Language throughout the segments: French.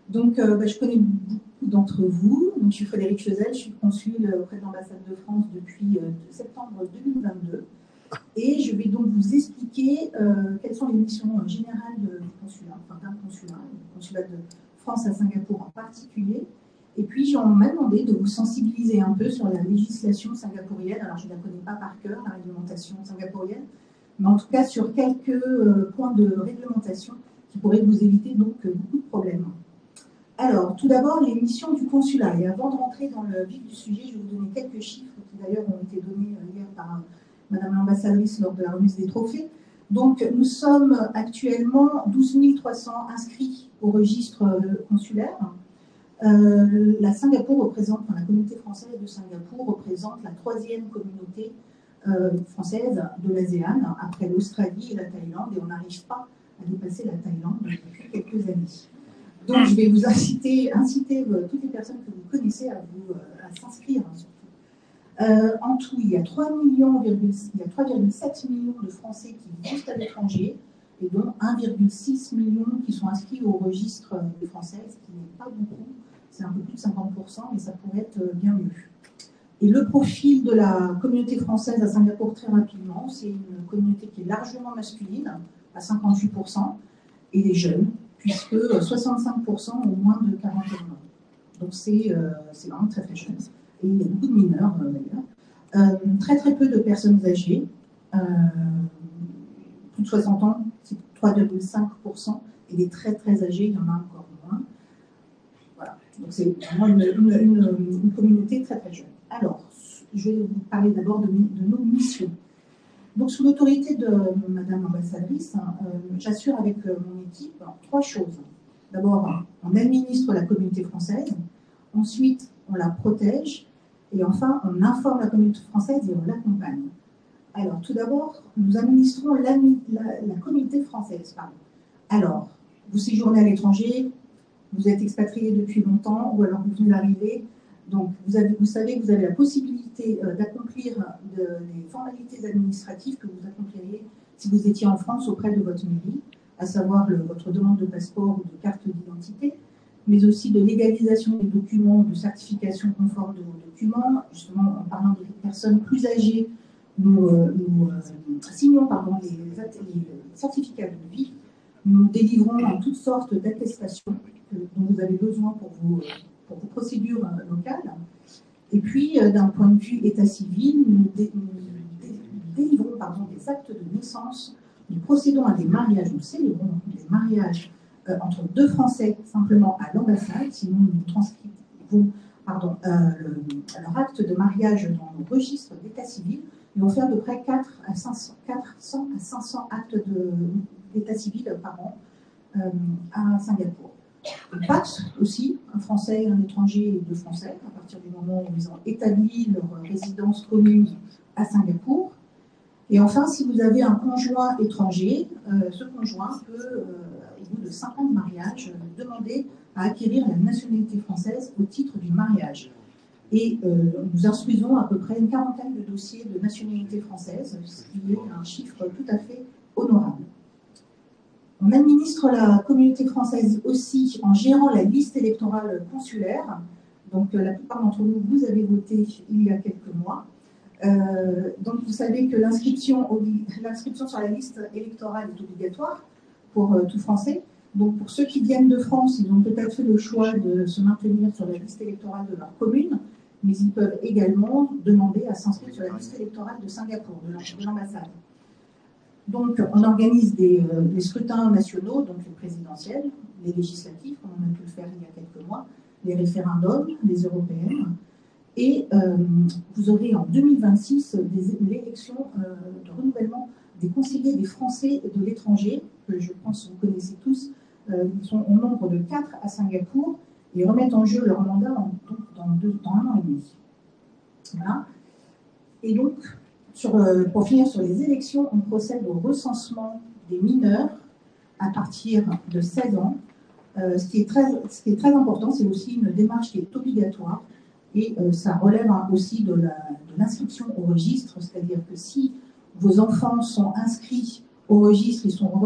Donc, je connais beaucoup d'entre vous. Donc, je suis Frédéric Chezelle, je suis consul auprès de l'ambassade de France depuis septembre 2022. Et je vais donc vous expliquer quelles sont les missions générales du consulat, enfin d'un consulat, le consulat de France à Singapour en particulier. Et puis, on m'a demandé de vous sensibiliser un peu sur la législation singapourienne. Alors, je ne la connais pas par cœur, la réglementation singapourienne, mais en tout cas sur quelques points de réglementation qui pourraient vous éviter donc beaucoup de problèmes. Alors, tout d'abord, les missions du consulat. Et avant de rentrer dans le vif du sujet, je vais vous donner quelques chiffres qui d'ailleurs ont été donnés hier par Madame l'ambassadrice lors de la remise des trophées. Donc, nous sommes actuellement 12 300 inscrits au registre consulaire. La communauté française de Singapour représente la 3e communauté française de l'ASEAN, après l'Australie et la Thaïlande, et on n'arrive pas à dépasser la Thaïlande depuis quelques années. Donc, je vais vous inciter toutes les personnes que vous connaissez à s'inscrire. En tout, il y a 3,7 millions de Français qui vivent juste à l'étranger, et dont 1,6 million qui sont inscrits au registre des Français, ce qui n'est pas beaucoup, c'est un peu plus de 50%, mais ça pourrait être bien mieux. Et le profil de la communauté française à Singapour, très rapidement, c'est une communauté qui est largement masculine, à 58%, et les jeunes, puisque 65% ont moins de 41 ans. Donc c'est vraiment très très jeune. Et il y a beaucoup de mineurs d'ailleurs. Très peu de personnes âgées, plus de 60 ans, c'est 3,5%, et les très très âgés, il y en a encore moins. Voilà, donc c'est vraiment une communauté très très jeune. Alors, je vais vous parler d'abord de nos missions. Donc, sous l'autorité de Madame l'ambassadrice, j'assure avec mon équipe 3 choses. D'abord, on administre la communauté française. Ensuite, on la protège. Et enfin, on informe la communauté française et on l'accompagne. Alors, tout d'abord, nous administrons la communauté française. Alors, vous séjournez à l'étranger, vous êtes expatrié depuis longtemps, ou alors vous venez d'arriver. Donc, vous savez que vous avez la possibilité d'accomplir les formalités administratives que vous accompliriez si vous étiez en France auprès de votre mairie, à savoir votre demande de passeport ou de carte d'identité, mais aussi de légalisation des documents, de certification conforme de vos documents. Justement, en parlant des personnes plus âgées, nous signons les certificats de vie. Nous délivrons toutes sortes d'attestations dont vous avez besoin pour vos procédures locales. Et puis, d'un point de vue état civil, nous délivrons des actes de naissance, nous procédons à des mariages, nous célébrons des mariages entre 2 Français simplement à l'ambassade, sinon nous transcrivons leur acte de mariage dans nos registres d'état civil. Nous allons faire de près 400 à 500 actes d'état civil par an à Singapour. Le PAX aussi, un Français, un étranger et 2 Français, à partir du moment où ils ont établi leur résidence commune à Singapour. Et enfin, si vous avez un conjoint étranger, ce conjoint peut, au bout de 5 ans de mariage, demander à acquérir la nationalité française au titre du mariage. Et nous instruisons à peu près une 40aine de dossiers de nationalité française, ce qui est un chiffre tout à fait honorable. On administre la communauté française aussi en gérant la liste électorale consulaire. Donc la plupart d'entre vous avez voté il y a quelques mois. Donc vous savez que l'inscription sur la liste électorale est obligatoire pour tout Français. Donc pour ceux qui viennent de France, ils ont peut-être fait le choix de se maintenir sur la liste électorale de leur commune, mais ils peuvent également demander à s'inscrire sur la liste électorale de Singapour, de l'ambassade. Donc on organise des scrutins nationaux, donc les présidentiels, les législatifs, comme on a pu le faire il y a quelques mois, les référendums, les européennes. Et vous aurez en 2026 l'élection de renouvellement des conseillers des Français de l'étranger, que je pense que vous connaissez tous. Ils sont au nombre de 4 à Singapour et remettent en jeu leur mandat dans 1 an et demi. Voilà. Et donc, pour finir sur les élections, on procède au recensement des mineurs à partir de 16 ans. Ce qui est très important, c'est aussi une démarche qui est obligatoire. Et ça relève aussi de l'inscription au registre, c'est-à-dire que si vos enfants sont inscrits au registre, ils seront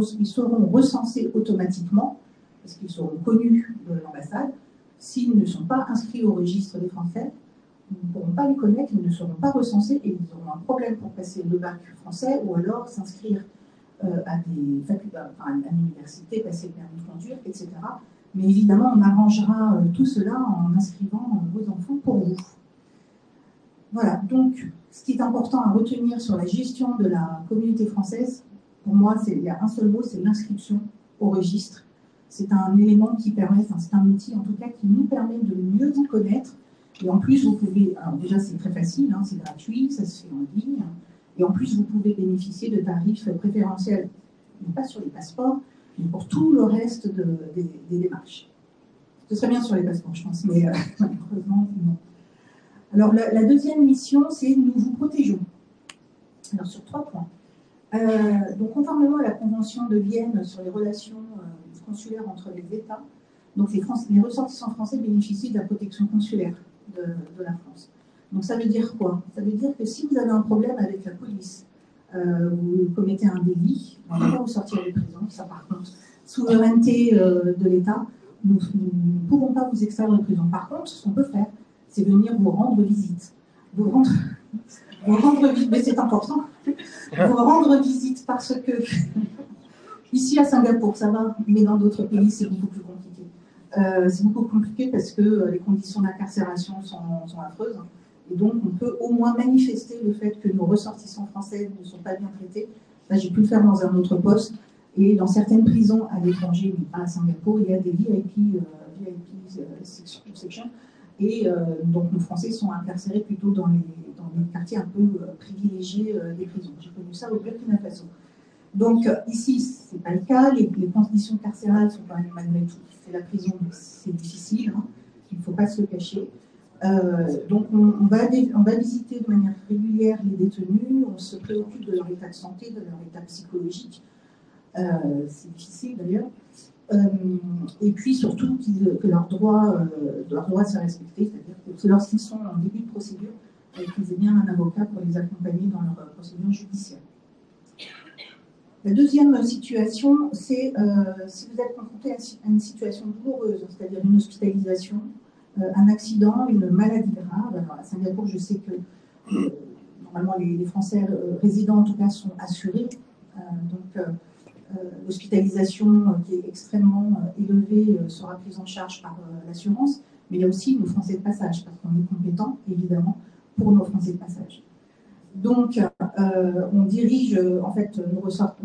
recensés automatiquement. parce qu'ils seront connus de l'ambassade. S'ils ne sont pas inscrits au registre des Français, ils ne pourront pas les connaître, ils ne seront pas recensés et ils auront un problème pour passer le bac français ou alors s'inscrire à des facultés, à l'université, passer le permis de conduire, etc. Mais évidemment, on arrangera tout cela en inscrivant vos enfants pour vous. Voilà, donc ce qui est important à retenir sur la gestion de la communauté française, pour moi, il y a un seul mot, c'est l'inscription au registre. C'est un élément qui permet, c'est un outil en tout cas qui nous permet de mieux vous connaître. Et en plus, vous pouvez, alors déjà c'est très facile, hein, c'est gratuit, ça se fait en ligne. Et en plus, vous pouvez bénéficier de tarifs préférentiels, non pas sur les passeports, mais pour tout le reste des démarches. Ce serait bien sur les passeports, je pense, mais malheureusement, non. Alors, la deuxième mission, c'est nous vous protégeons. Alors, sur 3 points. Donc, conformément à la Convention de Vienne sur les relations consulaires entre les États, donc les ressortissants français bénéficient de la protection consulaire de la France. Donc, ça veut dire quoi? Ça veut dire que si vous avez un problème avec la police, vous commettez un délit, on ne va pas vous sortir de prison, ça par contre, souveraineté de l'État, nous ne pouvons pas vous extraire de prison. Par contre, ce qu'on peut faire, c'est venir vous rendre visite. Vous rendre visite, mais c'est important, vous rendre visite parce que ici à Singapour, ça va, mais dans d'autres pays, c'est beaucoup plus compliqué. C'est beaucoup compliqué parce que les conditions d'incarcération sont affreuses. Et donc, on peut au moins manifester le fait que nos ressortissants français ne sont pas bien traités. Là, j'ai pu le faire dans un autre poste. Et dans certaines prisons à l'étranger, mais pas à Singapour, il y a des VIP sections. Et donc, nos Français sont incarcérés plutôt dans les quartiers un peu privilégiés des prisons. J'ai connu ça au Burkina Faso. Donc, ici, ce n'est pas le cas. Les conditions carcérales sont quand même, malgré tout, c'est la prison, c'est difficile. Hein. Il ne faut pas se le cacher. Donc, on va visiter de manière régulière les détenus, on se préoccupe de leur état de santé, de leur état psychologique. C'est difficile d'ailleurs. Et puis surtout que leurs droits soient respectés, c'est-à-dire que lorsqu'ils sont en début de procédure, qu'ils aient bien un avocat pour les accompagner dans leur procédure judiciaire. La deuxième situation, c'est si vous êtes confronté à une situation douloureuse, c'est-à-dire une hospitalisation, un accident, une maladie grave. Alors à Singapour, je sais que normalement les Français résidents en tout cas sont assurés. Donc l'hospitalisation qui est extrêmement élevée sera prise en charge par l'assurance, mais il y a aussi nos Français de passage, parce qu'on est compétents, évidemment, pour nos Français de passage. Donc, on dirige en fait nos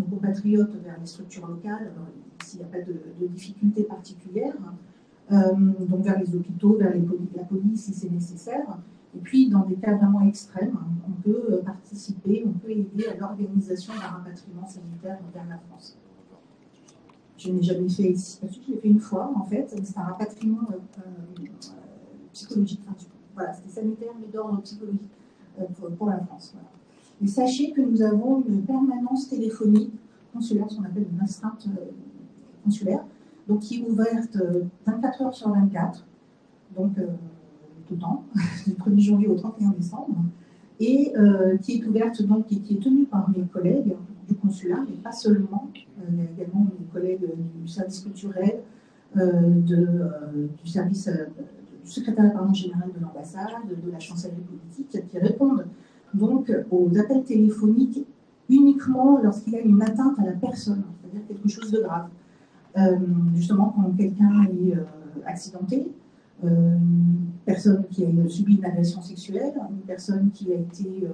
compatriotes vers les structures locales. Alors, ici, il n'y a pas de difficulté particulière. Donc vers les hôpitaux, vers la police si c'est nécessaire. Et puis, dans des cas vraiment extrêmes, on peut participer, on peut aider à l'organisation d'un rapatriement sanitaire vers la France. Je n'ai jamais fait ici, je l'ai fait une fois en fait, c'est un rapatriement psychologique. Enfin, voilà, c'était sanitaire mais d'ordre psychologique pour la France. Voilà. Et sachez que nous avons une permanence téléphonique consulaire, ce qu'on appelle une astreinte consulaire, donc qui est ouverte 24 heures sur 24, donc tout le temps, du 1er janvier au 31 décembre, et qui est ouverte, donc, qui est tenue par mes collègues du consulat, mais pas seulement, il y a également mes collègues du service culturel, du service du secrétariat général de l'ambassade, de la chancellerie politique, qui répondent donc aux appels téléphoniques uniquement lorsqu'il y a une atteinte à la personne, c'est-à-dire quelque chose de grave. Justement, quand quelqu'un est accidenté, une personne qui a subi une agression sexuelle, une personne qui a été,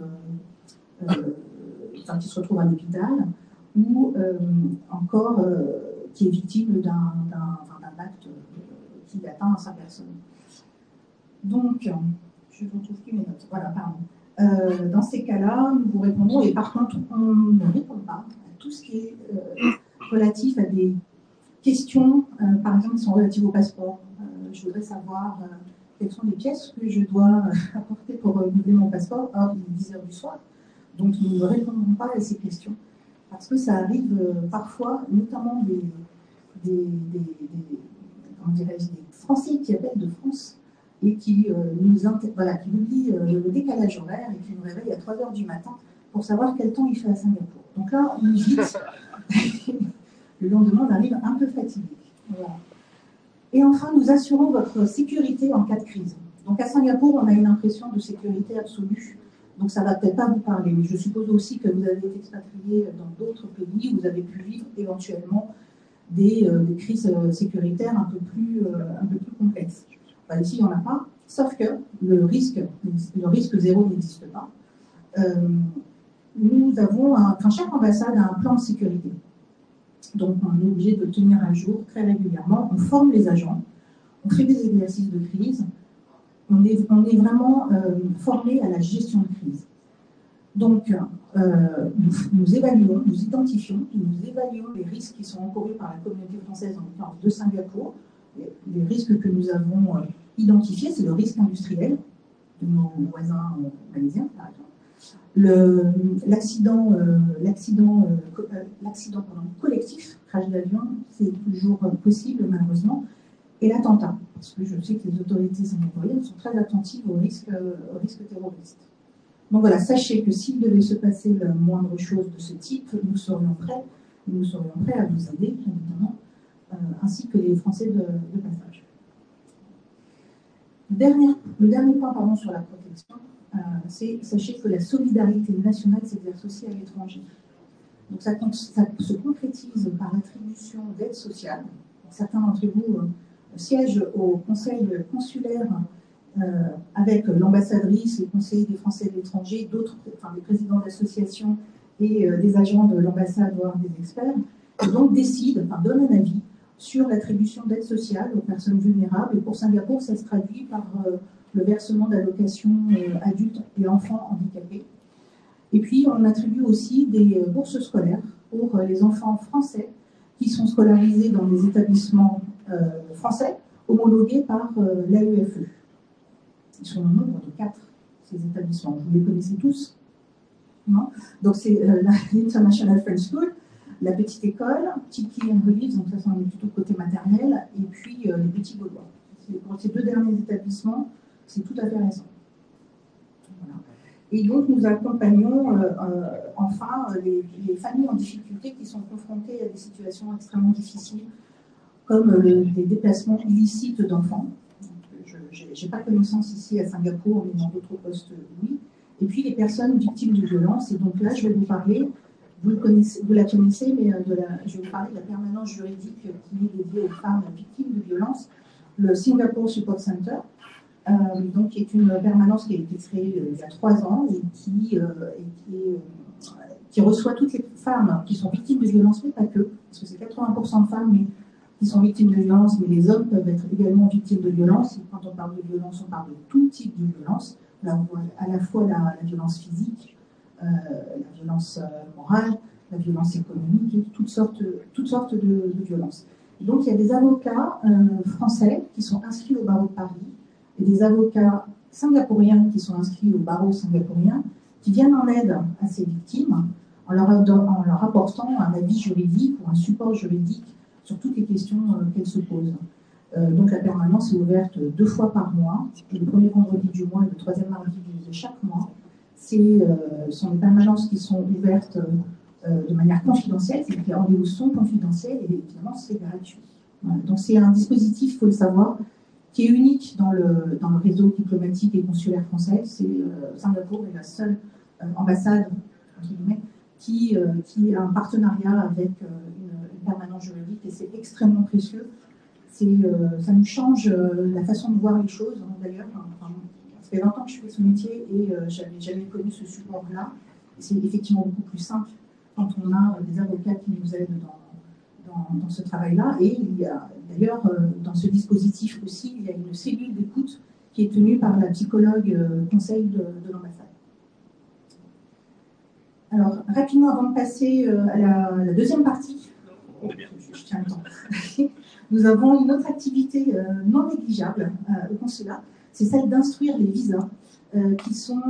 qui se retrouve à l'hôpital, ou encore qui est victime d'un acte qui atteint sa personne. Donc, je ne retrouve plus mes notes. Voilà, pardon. Dans ces cas-là, nous vous répondons, et par contre, on ne répond pas à tout ce qui est relatif à des questions, par exemple, qui sont relatives au passeport. Je voudrais savoir quelles sont les pièces que je dois apporter pour renouveler mon passeport. Or, il est 10 heures du soir, donc nous ne répondrons pas à ces questions. Parce que ça arrive parfois, notamment des Français qui appellent de France et qui nous oublient le décalage horaire et qui nous réveillent à 3 heures du matin pour savoir quel temps il fait à Singapour. Donc là, on nous dit, le lendemain, on arrive un peu fatigué. Voilà. Et enfin, nous assurons votre sécurité en cas de crise. Donc à Singapour, on a une impression de sécurité absolue. Donc ça ne va peut-être pas vous parler, mais je suppose aussi que vous avez été expatrié dans d'autres pays où vous avez pu vivre éventuellement des crises sécuritaires un peu plus complexes. Enfin, ici, il n'y en a pas, sauf que le risque zéro n'existe pas. Nous avons, chaque ambassade a un plan de sécurité. Donc, on est obligé de le tenir à jour très régulièrement. On forme les agents, on fait des exercices de crise. On est vraiment formé à la gestion de crise. Donc, nous évaluons, nous identifions, nous évaluons les risques qui sont encourus par la communauté française, en l'occurrence de Singapour. Les risques que nous avons identifiés, c'est le risque industriel de nos voisins malaisiens, par exemple. L'accident collectif, crash d'avion, c'est toujours possible, malheureusement. Et l'attentat, parce que je sais que les autorités singapouriennes sont très attentives au risque terroriste. Donc voilà, sachez que s'il devait se passer la moindre chose de ce type, nous serions prêts à vous aider, évidemment, ainsi que les Français de passage. Le dernier point sur la protection, c'est sachez que la solidarité nationale s'exerce aussi à l'étranger. Donc ça se concrétise par l'attribution d'aides sociales. Certains d'entre vous siègent au conseil consulaire avec l'ambassadrice, les conseillers des Français de l'étranger, d'autres, des présidents d'associations et des agents de l'ambassade, voire des experts, et donc donnent un avis sur l'attribution d'aides sociales aux personnes vulnérables. Et pour Singapour, ça se traduit par le versement d'allocations adultes et enfants handicapés. Et puis, on attribue aussi des bourses scolaires pour les enfants français qui sont scolarisés dans des établissements français homologués par l'AEFE. Ils sont au nombre de 4, ces établissements. Vous les connaissez tous, non? Donc, c'est l'International French School, la petite école, Tiki and Reliefs, donc ça, c'est plutôt côté maternel, et puis les petits Gaulois. Pour ces 2 derniers établissements, c'est tout à fait récent. Voilà. Et donc, nous accompagnons enfin les familles en difficulté qui sont confrontées à des situations extrêmement difficiles, comme des déplacements illicites d'enfants. Je n'ai pas connaissance ici à Singapour, mais dans d'autres postes, oui. Et puis les personnes victimes de violences. Et donc là, je vais vous parler, vous la connaissez, mais je vais vous parler de la permanence juridique qui est dédiée aux femmes victimes de violences, le Singapore Support Center, donc qui est une permanence qui a été créée il y a 3 ans et qui reçoit toutes les femmes qui sont victimes de violences, mais pas que, parce que c'est 80% de femmes qui sont victimes de violences, mais les hommes peuvent être également victimes de violences. Et quand on parle de violence, on parle de tout type de violence. Là, on voit à la fois la violence physique, la violence morale, la violence économique, et toutes sortes de violences. Et donc, il y a des avocats français qui sont inscrits au barreau de Paris et des avocats singapouriens qui sont inscrits au barreau singapourien qui viennent en aide à ces victimes en leur apportant un avis juridique ou un support juridique sur toutes les questions qu'elles se posent. Donc la permanence est ouverte 2 fois par mois, le premier vendredi du mois et le 3e mardi de chaque mois. Ce sont des permanences qui sont ouvertes de manière confidentielle, c'est-à-dire que les rendez-vous sont confidentiels et évidemment c'est gratuit. Voilà. Donc c'est un dispositif, il faut le savoir, qui est unique dans le réseau diplomatique et consulaire français. Singapour est la seule ambassade, entre guillemets, qui a un partenariat avec une permanence juridique et c'est extrêmement précieux. Ça nous change la façon de voir les choses, d'ailleurs. Ça fait 20 ans que je fais ce métier et je n'avais jamais connu ce support-là. C'est effectivement beaucoup plus simple quand on a des avocats qui nous aident dans ce travail-là. Et il y a d'ailleurs, dans ce dispositif aussi, il y a une cellule d'écoute qui est tenue par la psychologue conseil de l'ambassade. Alors, rapidement, avant de passer à la deuxième partie, je tiens le temps. Nous avons une autre activité non négligeable au consulat, c'est celle d'instruire les visas qui sont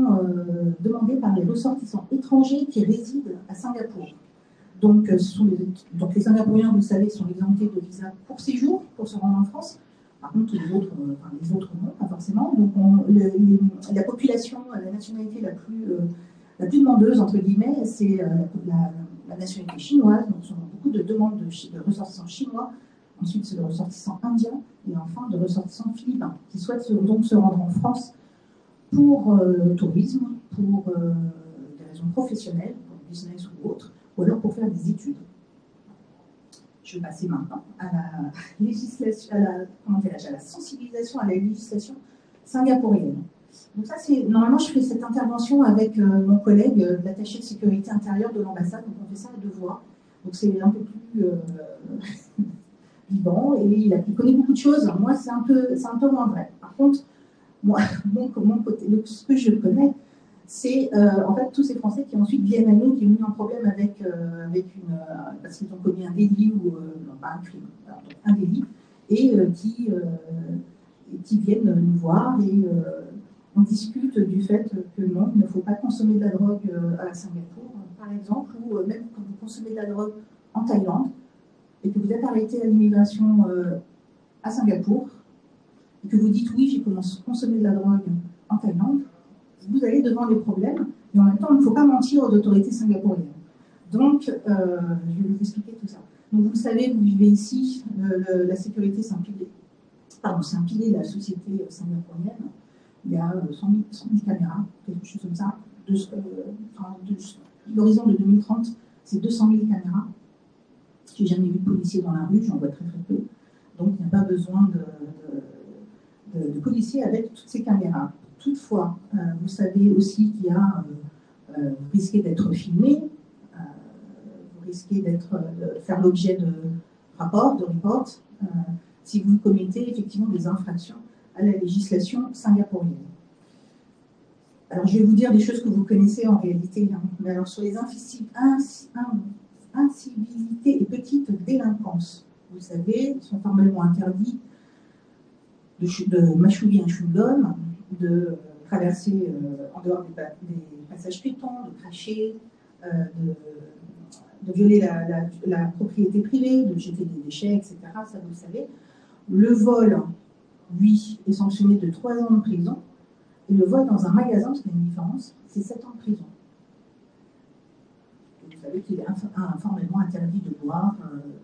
demandés par les ressortissants étrangers qui résident à Singapour. Donc, les Singapouriens, vous le savez, sont exemptés de visa pour séjour, pour se rendre en France. Par contre, les autres non, pas forcément. Donc, la population, la nationalité la plus demandeuse, entre guillemets, c'est la nationalité chinoise. Donc, on a beaucoup de demandes de ressortissants chinois ensuite c'est de ressortissants indiens, et enfin de ressortissants philippins, qui souhaitent donc se rendre en France pour le tourisme, pour des raisons professionnelles, pour le business ou autre, ou alors pour faire des études. Je vais passer maintenant à la législation, à la sensibilisation à la législation singapourienne. Donc ça, normalement, je fais cette intervention avec mon collègue, l'attaché de sécurité intérieure de l'ambassade, donc on fait ça à deux voix. Donc c'est un peu plus vivant, et il connaît beaucoup de choses. Moi, c'est un peu moins vrai. Par contre, moi, mon côté, ce que je connais, c'est en fait tous ces Français qui ensuite viennent à nous, qui ont eu un problème avec parce qu'ils ont commis un délit ou non, pas un crime, alors, donc un délit, et qui viennent nous voir et on discute du fait que non, il ne faut pas consommer de la drogue à Singapour, par exemple, ou même quand vous consommez de la drogue en Thaïlande et que vous êtes arrêté à l'immigration à Singapour et que vous dites oui, j'ai consommé de la drogue en Thaïlande, vous allez devant les problèmes, mais en même temps, il ne faut pas mentir aux autorités singapouriennes. Donc, je vais vous expliquer tout ça. Donc, vous le savez, vous vivez ici, la sécurité, c'est un pilier de la société singapourienne. Il y a 100 000 caméras, quelque chose comme ça. L'horizon de 2030, c'est 200 000 caméras. Je n'ai jamais vu de policiers dans la rue, j'en vois très très peu. Donc, il n'y a pas besoin de policiers avec toutes ces caméras. Toutefois, vous savez aussi qu'il y a, vous risquez d'être filmé, vous risquez de faire l'objet de rapports, de reports, si vous commettez effectivement des infractions à la législation singapourienne. Alors, je vais vous dire des choses que vous connaissez en réalité, hein. Mais alors, sur les incivilités et petites délinquances, vous savez, sont formellement interdits de mâchouiller un chewing-gum, de traverser en dehors des passages piétons, de cracher, de violer la propriété privée, de jeter des déchets, etc. Ça, vous le savez. Le vol, lui, est sanctionné de 3 ans de prison. Et le vol dans un magasin, parce qu'il y a une différence, c'est 7 ans de prison. Et vous savez qu'il est formellement interdit de boire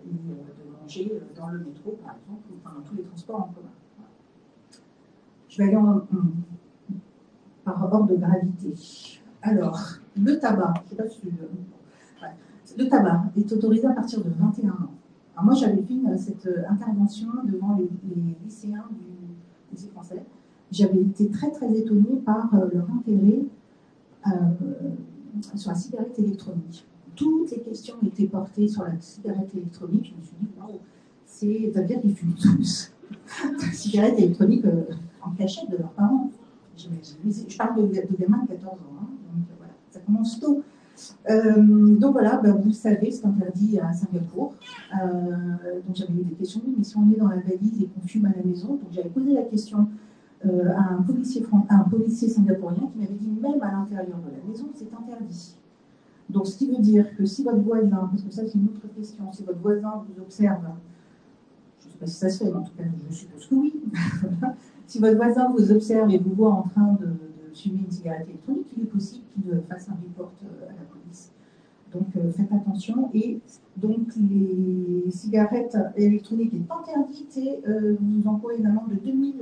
et de manger dans le métro, par exemple, ou dans tous les transports en commun. Je vais aller par ordre de gravité. Alors, le tabac, je ne sais pas si le tabac est autorisé à partir de 21 ans. Alors moi, j'avais fait cette intervention devant les lycéens du lycée français. J'avais été très très étonnée par leur intérêt sur la cigarette électronique. Toutes les questions étaient portées sur la cigarette électronique. Je me suis dit, waouh, ça veut dire qu'ils fument tous la cigarette électronique en cachette de leurs parents. Je parle de gamins de 14 ans, hein, donc voilà, ça commence tôt. Donc voilà, vous le savez, c'est interdit à Singapour. Donc j'avais eu des questions, mais si on met dans la valise et qu'on fume à la maison, donc j'avais posé la question à un policier singapourien qui m'avait dit même à l'intérieur de la maison, c'est interdit. Donc ce qui veut dire que si votre voisin, parce que ça c'est une autre question, si votre voisin vous observe, je ne sais pas si ça se fait, mais en tout cas je suppose que oui, si votre voisin vous observe et vous voit en train de fumer une cigarette électronique, il est possible qu'il fasse un report à la police. Donc faites attention. Et donc les cigarettes électroniques est interdite et vous encourez une amende de $2000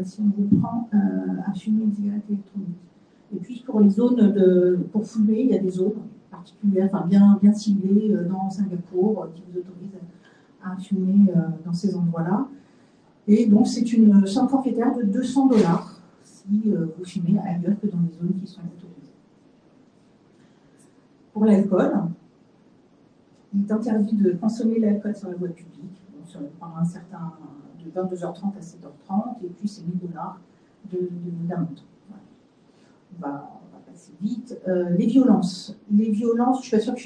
si on vous prend à fumer une cigarette électronique. Et puis pour les zones pour fumer, il y a des zones particulières, enfin bien ciblées dans Singapour qui vous autorisent à fumer dans ces endroits-là. Et donc c'est une somme forfaitaire de $200 si vous fumez ailleurs que dans les zones qui sont autorisées. Pour l'alcool, il est interdit de consommer l'alcool sur la voie publique, pendant un certain de 22h30 à 7h30, et puis c'est $1000 d'amende. Voilà. On va passer vite. Les violences, je ne suis pas sûre que je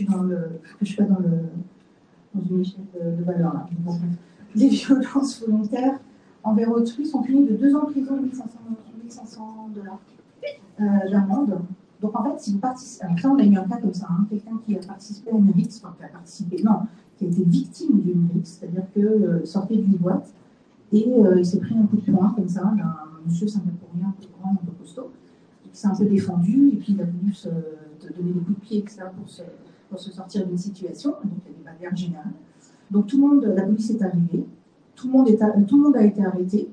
suis pas dans une échelle de valeur là. Les violences volontaires envers autrui sont punies de 2 ans de prison et $1500 d'amende. Donc en fait, si vous participez, alors ça on a eu un cas comme ça, hein, quelqu'un qui a participé à une rixe, enfin qui a été victime d'une rixe, c'est-à-dire qu'il sortait d'une boîte et il s'est pris un coup de poing comme ça d'un monsieur singapourien un peu grand, un peu costaud, qui s'est un peu défendu et puis il a voulu se donner des coups de pied, etc. pour se sortir d'une situation, donc il y a des barrières générales. Donc tout le monde, la police est arrivée, tout le monde a été arrêté,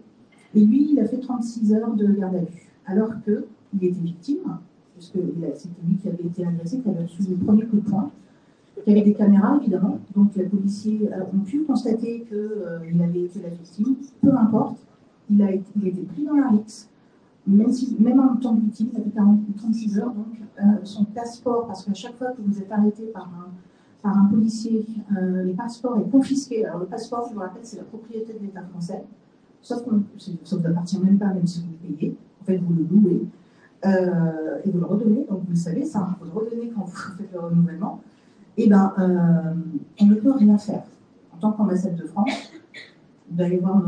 et lui, il a fait 36 heures de garde à vue, alors qu'il était victime, puisque c'était lui qui avait été agressé, qui avait reçu le premier coup de poing. Il y avait des caméras, évidemment, donc les policiers ont pu constater qu'il avait été la victime. Peu importe, il a été pris dans la rixe, même en tant que victime, il a fait 36 heures, donc son passeport, parce qu'à chaque fois que vous êtes arrêté par un policier, le passeport est confisqué. Alors le passeport, je vous rappelle, c'est la propriété de l'État français, sauf que ça ne vous appartient même pas, même si vous le payez. En fait, vous le louez et vous le redonnez, donc vous le savez, ça, vous le redonnez quand vous faites le renouvellement. Eh bien, on ne peut rien faire. En tant qu'ambassade de France, d'aller voir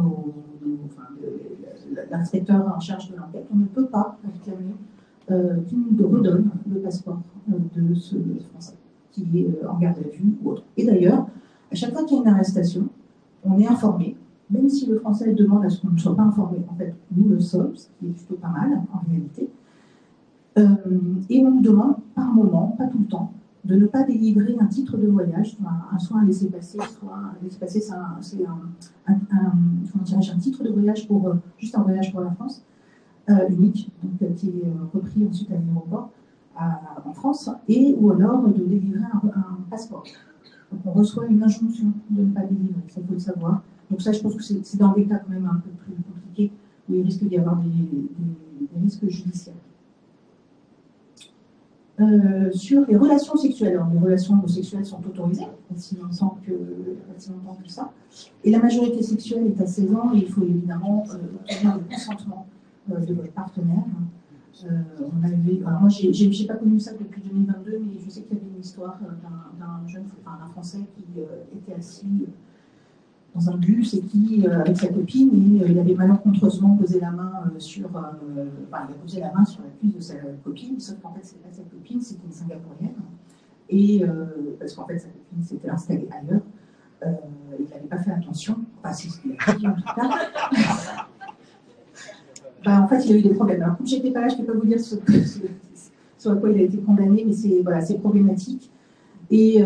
l'inspecteur en charge de l'enquête, on ne peut pas réclamer qu'il nous redonne le passeport de ce Français qui est en garde à vue ou autre. Et d'ailleurs, à chaque fois qu'il y a une arrestation, on est informé, même si le Français demande à ce qu'on ne soit pas informé, en fait, nous le sommes, ce qui est plutôt pas mal en réalité. Et on nous demande par moment, pas tout le temps, de ne pas délivrer un titre de voyage, soit un laissez-passer, soit un laissez-passer, c'est un titre de voyage juste un voyage pour la France, unique, donc, qui est repris ensuite à l'aéroport en France, ou alors de délivrer un passeport. Donc on reçoit une injonction de ne pas délivrer, ça il faut le savoir. Donc ça, je pense que c'est dans des cas quand même un peu plus compliqués, où il risque d'y avoir des risques judiciaires. Sur les relations sexuelles. Alors, les relations homosexuelles sont autorisées, aussi longtemps que ça. Et la majorité sexuelle est à 16 ans, et il faut évidemment obtenir le consentement de votre partenaire. Alors moi, j'ai pas connu ça depuis 2022, mais je sais qu'il y avait une histoire d'un Français qui était assis dans un bus et qui, avec sa copine, il avait malencontreusement posé la main il a posé la main sur la cuisse de sa copine, sauf qu'en fait, c'était pas sa copine, c'était une Singapourienne. Et parce qu'en fait, sa copine s'était installée ailleurs, il n'avait pas fait attention, enfin, c'est ce qu'il a dit en tout cas. En fait, il a eu des problèmes. Alors, comme j'étais pas là, je ne peux pas vous dire sur à quoi il a été condamné, mais c'est problématique. Et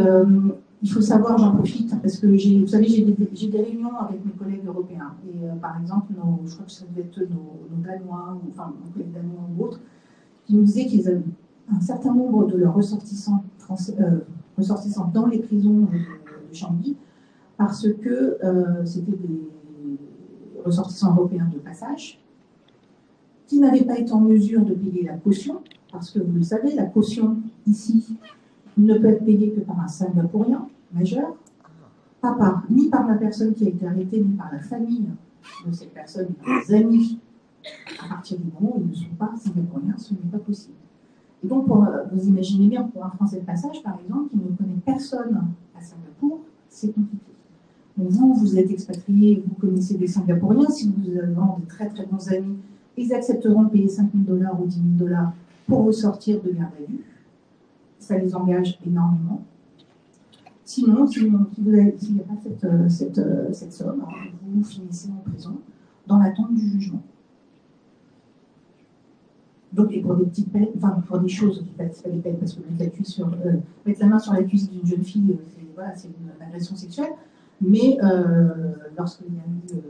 il faut savoir, j'en profite, parce que vous savez, j'ai des réunions avec mes collègues européens. Et par exemple, je crois que ça devait être nos Danois, nos collègues danois ou autres, qui nous disaient qu'ils avaient un certain nombre de leurs ressortissants dans les prisons de Changi, parce que c'était des ressortissants européens de passage, qui n'avaient pas été en mesure de payer la caution, parce que vous le savez, la caution ici ne peut être payée que par un Singapourien majeur, ni par la personne qui a été arrêtée, ni par la famille de cette personne, les amis. À partir du moment où ils ne sont pas Singapouriens, ce n'est pas possible. Et donc, vous imaginez bien, pour un Français de passage, par exemple, qui ne connaît personne à Singapour, c'est compliqué. Donc vous êtes expatrié, vous connaissez des Singapouriens, si vous avez de très très bons amis, ils accepteront de payer 5 000 $ ou 10 000 $ pour vous sortir de garde à vue. Ça les engage énormément. Sinon, s'il n'y a pas cette somme, vous finissez en prison dans l'attente du jugement. Donc, et pour des petites peines, pour des choses, c'est pas des peines, parce que mettre la main sur la cuisse d'une jeune fille, c'est une agression sexuelle, mais lorsqu'il y a eu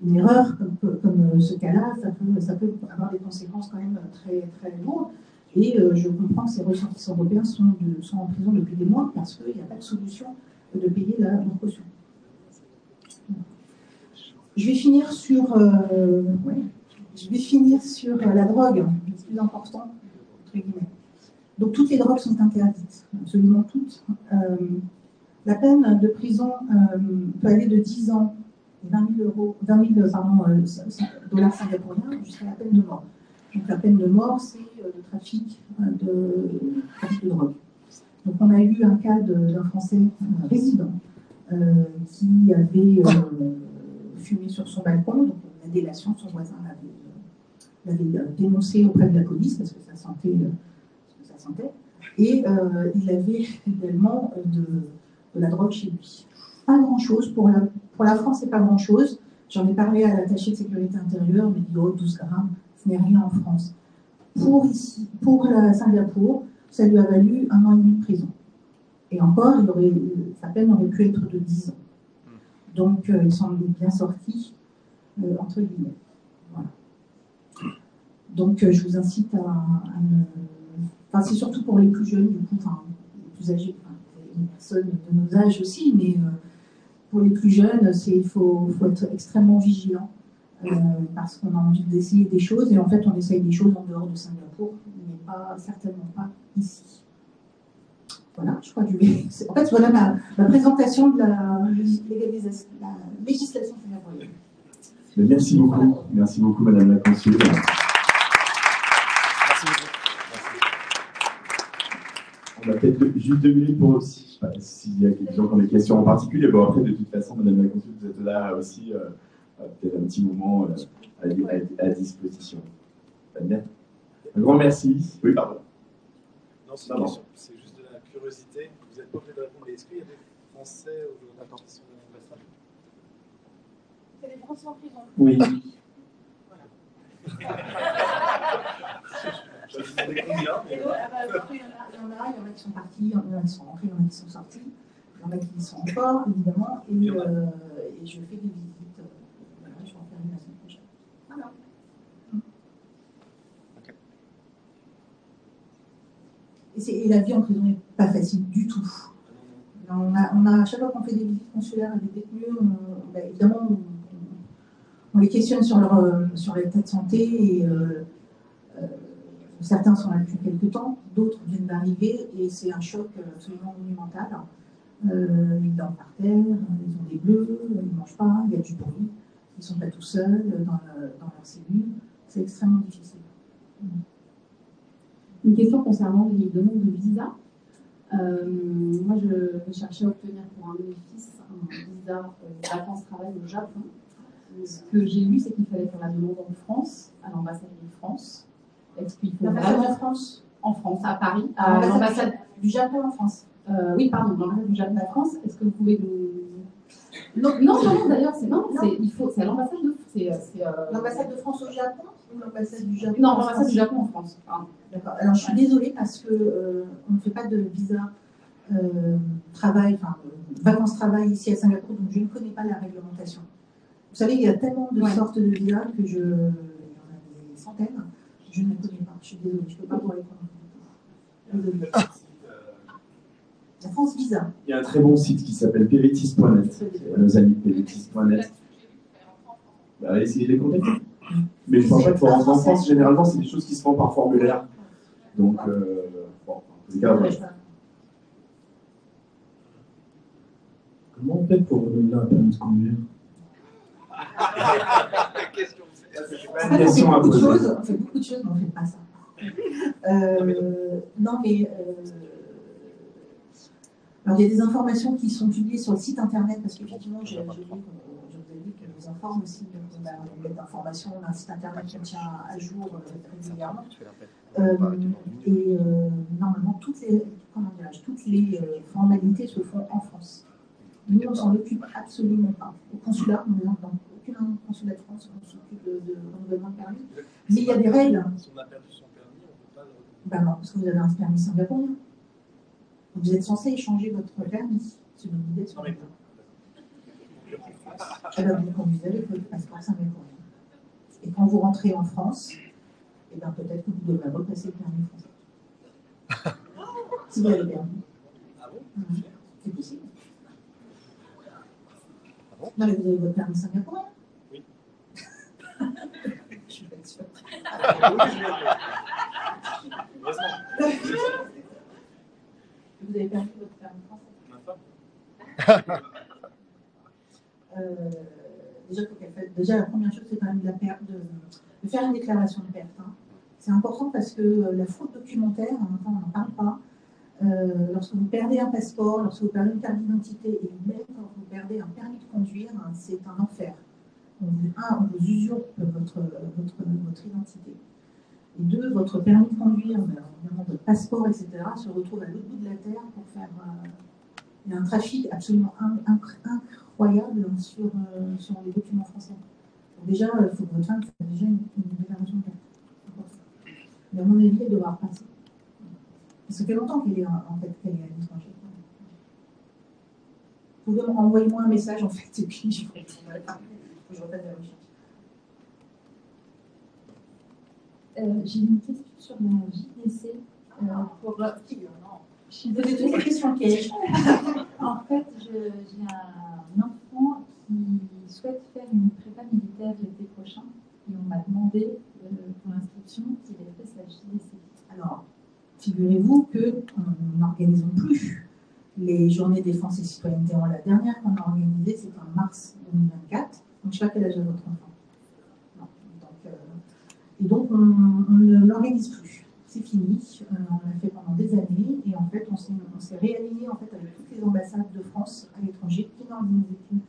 une erreur comme ce cas-là, ça peut avoir des conséquences quand même très, très lourdes. Et je comprends que ces ressortissants européens sont en prison depuis des mois parce qu'il n'y a pas de solution de payer leur caution. Je vais finir sur la drogue, le plus important, entre guillemets. Donc toutes les drogues sont interdites, absolument toutes. La peine de prison peut aller de 10 ans, 20 000 dollars singapouriens jusqu'à la peine de mort. Donc la peine de mort, c'est le trafic de drogue. Donc on a eu un cas d'un Français résident qui avait fumé sur son balcon, donc la délation, son voisin l'avait dénoncé auprès de la police parce que ça sentait, et il avait également de la drogue chez lui. Pas grand-chose, pour la France, c'est pas grand-chose. J'en ai parlé à l'attaché de sécurité intérieure, mais il dit 12 grammes, ce n'est rien en France. Pour Singapour, ça lui a valu 1 an et demi de prison. Et encore, sa peine aurait pu être de 10 ans. Donc, ils sont bien sortis, entre guillemets. Voilà. Donc, je vous incite à me... Enfin, c'est surtout pour les plus jeunes, du coup, enfin, les plus âgés, enfin, les personnes de nos âges aussi, mais pour les plus jeunes, il faut être extrêmement vigilant, parce qu'on a envie d'essayer des choses, et en fait, on essaye des choses en dehors de Singapour, mais certainement pas ici. Voilà, je crois que je vais... En fait, voilà ma présentation de la législation singapourienne. Merci beaucoup. Merci beaucoup, Madame la Consul. On a peut-être juste 2 minutes pour aussi. Je ne sais pas s'il y a des gens qui ont des questions en particulier. Bon, après, de toute façon, Madame la Consul, vous êtes là aussi, peut-être un petit moment à disposition. Bien. Un grand merci. Oui, pardon. Non, c'est une question. C'est juste de la curiosité. Vous n'êtes pas obligé de répondre, mais est-ce qu'il y a des Français aujourd'hui qui sont ambassades? C'est des Français en prison. Oui. Je vais demander combien. Il y en a qui sont partis, il y en a qui sont rentrés, il y en a qui sont sortis, il y en a qui y sont encore, évidemment, et je fais des visites. Voilà, je vais en faire une la semaine prochaine. Voilà. Et la vie en prison n'est pas facile du tout. On a, à chaque fois qu'on fait des visites consulaires à des détenus, évidemment, on les questionne sur leur état de santé, et certains sont là depuis quelques temps, d'autres viennent d'arriver, et c'est un choc absolument monumental. Ils dorment par terre, ils ont des bleus, ils ne mangent pas, il y a du bruit, ils ne sont pas tout seuls dans leur cellule, c'est extrêmement difficile. Une question concernant les demandes de visa. Moi, je cherchais à obtenir pour un de mes fils un visa vacances-travail au Japon. Ce que j'ai lu, c'est qu'il fallait faire la demande en France, à l'ambassade de France. Est-ce qu'il faut L'ambassade vraiment de France? En France, à Paris, À à l'ambassade du Japon en France. Oui, pardon, l'ambassade du Japon en France. Est-ce que vous pouvez nous... Non, d'ailleurs, c'est à l'ambassade de... L'ambassade de France au Japon ou l'ambassade du Japon? Non, l'ambassade du Japon en France. D'accord. Alors, je suis désolée parce que on ne fait pas de visa travail, enfin, vacances-travail ici à Singapour, donc je ne connais pas la réglementation. Vous savez, il y a tellement de sortes de visas que il y en a des centaines, je ne les connais pas. Je suis désolée, je ne peux pas vous répondre. Désolée. La France Visa. Il y a un très bon site qui s'appelle peritis.net. Nos amis peritis.net. Bah, essayez de les contacter. Mais je ne pense pas qu'il faut rentrer en France. Généralement, c'est des choses qui se font par formulaire. Donc, bon, en tous les cas, voilà. Comment on fait pour renouveler un permis de conduire? On fait beaucoup de choses, mais on ne fait pas ça. Non, mais alors, il y a des informations qui sont publiées sur le site internet, parce qu'effectivement, je vous ai dit que je vous informe aussi. On a d'informations, on a un site internet qui tient à jour régulièrement. Normalement, toutes les formalités se font en France. Nous, on ne s'en occupe absolument pas. Au consulat, dans aucun consulat de France, on s'occupe de renouvellement de permis. Mais il y a des règles. Si on a perdu son permis, on ne peut pas le renouveler. Ben non, parce que vous avez un permis singapourien. Vous êtes censé échanger votre permis. C'est une obligation. Alors, vous conduisez avec votre passeport singapourien. Et quand vous rentrez en France, eh ben, peut-être que vous devrez repasser le permis français. Si vous avez le permis. Ah bon? C'est possible. Non, mais vous avez votre permis singapourien? Oui. Je suis pas sûre. Vous avez perdu votre permis français? Ma femme. Déjà, la première chose, c'est quand même de faire une déclaration de perte. Hein. C'est important parce que la fraude documentaire, on n'en parle pas. Lorsque vous perdez un passeport, lorsque vous perdez une carte d'identité, et même quand vous perdez un permis de conduire, c'est un enfer. On vous usurpe votre identité. Et deux, votre permis de conduire, votre passeport, etc., se retrouve à l'autre bout de la terre pour faire... il y a un trafic absolument incroyable sur les documents français. Donc déjà, il faut que votre femme fasse déjà une déclaration de perte. Mais à mon avis, elle devra repasser. Ça fait longtemps qu'elle est à l'étranger. Vous pouvez m'envoyer un message en fait, et puis je vous répondrai pas. Je refasse la recherche. J'ai une question sur la JDC. Pour... Je suis Vous avez toutes les questions pièges. En fait, j'ai un enfant qui souhaite faire une prépa militaire l'été prochain et on m'a demandé pour l'inscription s'il avait fait sa JDC. Alors, figurez-vous qu'on n'organisons plus les journées défense et citoyenneté. La dernière qu'on a organisée, c'était en mars 2024. Donc, je sais pas quel âge a votre enfant. Non. Donc, on ne l'organise plus. C'est fini. On l'a fait pendant des années et en fait, on s'est réaligné en fait, avec toutes les ambassades de France à l'étranger qui n'organisaient plus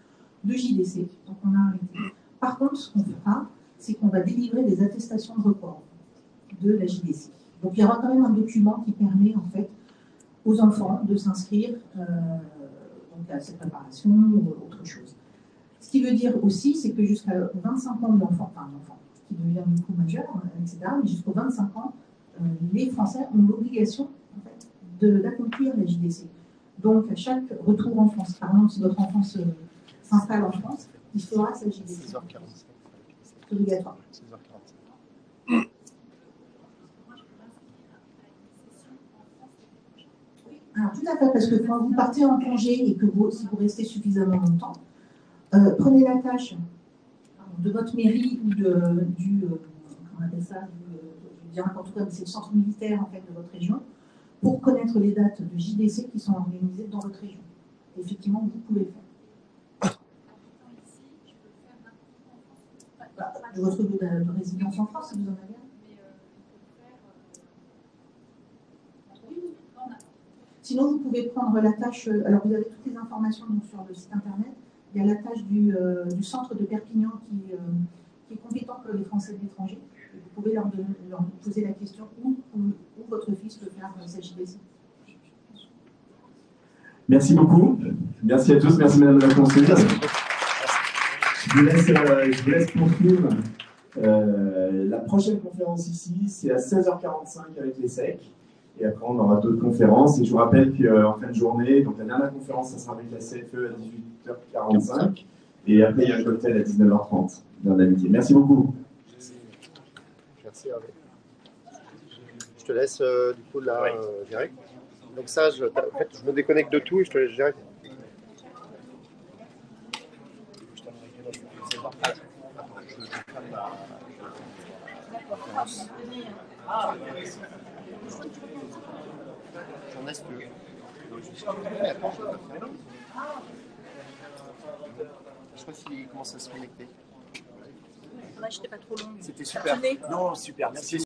de JDC. Donc, on a arrêté. Par contre, ce qu'on fera, c'est qu'on va délivrer des attestations de report de la JDC. Donc, il y aura quand même un document qui permet en fait aux enfants de s'inscrire à cette préparation ou autre chose. Ce qui veut dire aussi, c'est que jusqu'à 25 ans de l'enfant, enfin l'enfant qui devient du coup majeur, etc., mais jusqu'aux 25 ans, les Français ont l'obligation en fait, d'accomplir la JDC. Donc, à chaque retour en France, par exemple, si votre enfant s'installe en France, il fera sa JDC. 16h45. C'est obligatoire. 16h45. Alors, tout à fait, parce que quand vous partez en congé et que si vous restez suffisamment longtemps, prenez la tâche de votre mairie ou comment on appelle ça, en tout cas, c'est le centre militaire en fait, de votre région, pour connaître les dates de JDC qui sont organisées dans votre région. Et effectivement, vous pouvez le faire. De votre lieu de résidence en France, si vous en avez un. Sinon, vous pouvez prendre la tâche, alors vous avez toutes les informations donc, sur le site internet, il y a la tâche du centre de Perpignan qui est compétent pour les Français de l'étranger. Vous pouvez leur poser la question où votre fils peut faire sa JDC. Merci beaucoup. Merci à tous. Merci Madame la conseillère. Je vous laisse poursuivre. La prochaine conférence ici, c'est à 16h45 avec les SEC. Et après, on aura d'autres conférences. Et je vous rappelle qu'en fin de journée, donc la dernière conférence, ça sera avec la CFE à 18h45. Et après, il y a un cocktail à 19h30 dans l'amitié. Merci beaucoup. Merci Hervé. Je te laisse du coup là gérer. Donc ça, je me déconnecte de tout et je te laisse gérer. J'en ai plus. Je sais pas s'il commence à se connecter. Ouais, j'étais pas trop longue. C'était super. Non, super. Merci.